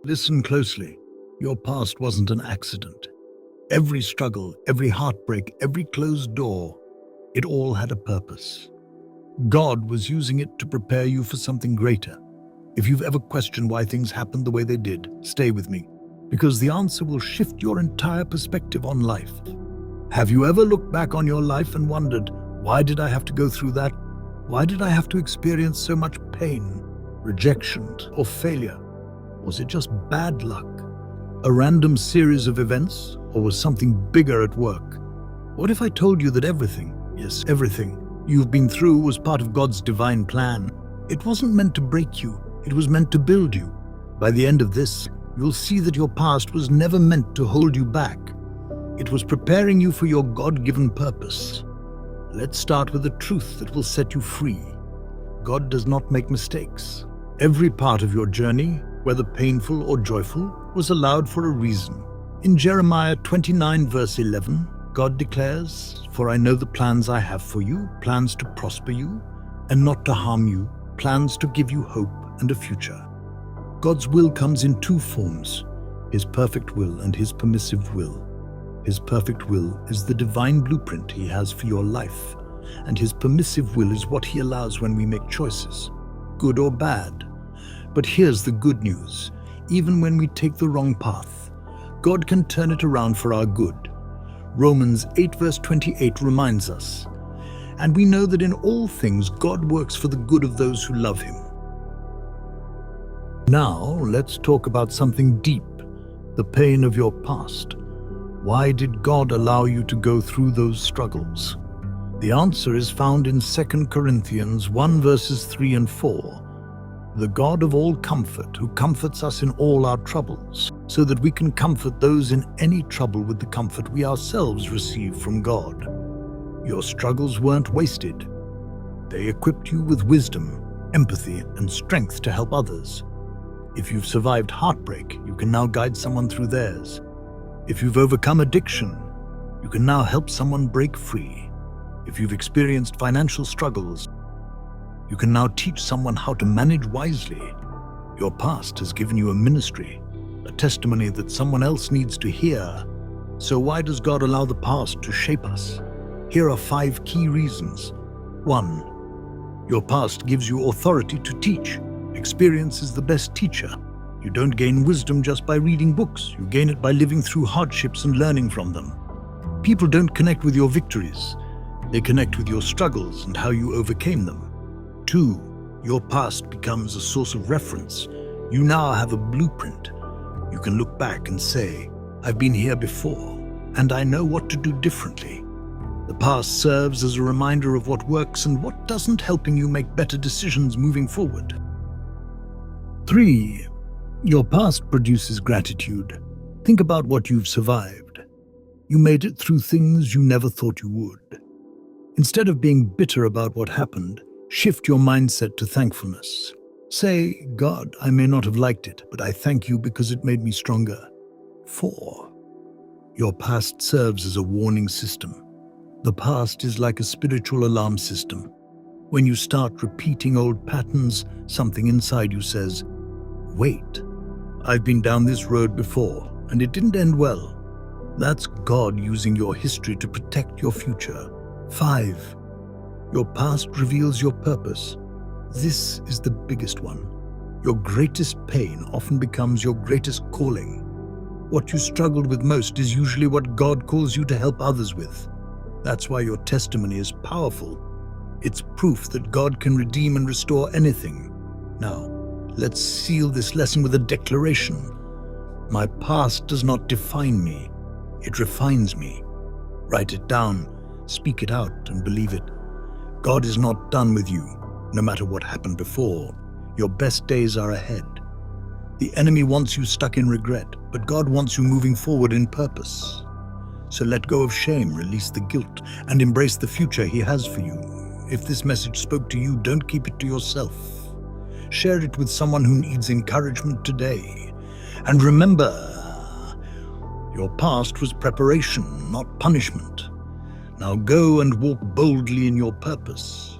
Listen closely. Your past wasn't an accident. Every struggle, every heartbreak, every closed door, it all had a purpose. God was using it to prepare you for something greater. If you've ever questioned why things happened the way they did, stay with me, because the answer will shift your entire perspective on life. Have you ever looked back on your life and wondered, why did I have to go through that? Why did I have to experience so much pain, rejection, or failure? Was it just bad luck? A random series of events? Or was something bigger at work? What if I told you that everything, yes, everything, you've been through was part of God's divine plan? It wasn't meant to break you, it was meant to build you. By the end of this, you'll see that your past was never meant to hold you back. It was preparing you for your God-given purpose. Let's start with the truth that will set you free. God does not make mistakes. Every part of your journey, whether painful or joyful, was allowed for a reason. In Jeremiah 29 verse 11, God declares, "For I know the plans I have for you, plans to prosper you and not to harm you, plans to give you hope and a future." God's will comes in two forms, His perfect will and His permissive will. His perfect will is the divine blueprint He has for your life, and His permissive will is what He allows when we make choices, good or bad. But here's the good news. Even when we take the wrong path, God can turn it around for our good. Romans 8 verse 28 reminds us, "And we know that in all things God works for the good of those who love Him." Now, let's talk about something deep, the pain of your past. Why did God allow you to go through those struggles? The answer is found in 2 Corinthians 1 verses 3 and 4. The God of all comfort, who comforts us in all our troubles, so that we can comfort those in any trouble with the comfort we ourselves receive from God. Your struggles weren't wasted. They equipped you with wisdom, empathy, and strength to help others. If you've survived heartbreak, you can now guide someone through theirs. If you've overcome addiction, you can now help someone break free. If you've experienced financial struggles, you can now teach someone how to manage wisely. Your past has given you a ministry, a testimony that someone else needs to hear. So why does God allow the past to shape us? Here are 5 key reasons. 1. Your past gives you authority to teach. Experience is the best teacher. You don't gain wisdom just by reading books. You gain it by living through hardships and learning from them. People don't connect with your victories. They connect with your struggles and how you overcame them. 2. Your past becomes a source of reference. You now have a blueprint. You can look back and say, "I've been here before, and I know what to do differently." The past serves as a reminder of what works and what doesn't, helping you make better decisions moving forward. 3. Your past produces gratitude. Think about what you've survived. You made it through things you never thought you would. Instead of being bitter about what happened, shift your mindset to thankfulness. Say, "God, I may not have liked it, but I thank you because it made me stronger." 4. Your past serves as a warning system. The past is like a spiritual alarm system. When you start repeating old patterns, something inside you says, "Wait, I've been down this road before, and it didn't end well." That's God using your history to protect your future. 5. Your past reveals your purpose. This is the biggest one. Your greatest pain often becomes your greatest calling. What you struggled with most is usually what God calls you to help others with. That's why your testimony is powerful. It's proof that God can redeem and restore anything. Now, let's seal this lesson with a declaration. My past does not define me. It refines me. Write it down, speak it out, and believe it. God is not done with you, no matter what happened before. Your best days are ahead. The enemy wants you stuck in regret, but God wants you moving forward in purpose. So let go of shame, release the guilt, and embrace the future He has for you. If this message spoke to you, don't keep it to yourself. Share it with someone who needs encouragement today. And remember, your past was preparation, not punishment. Now go and walk boldly in your purpose.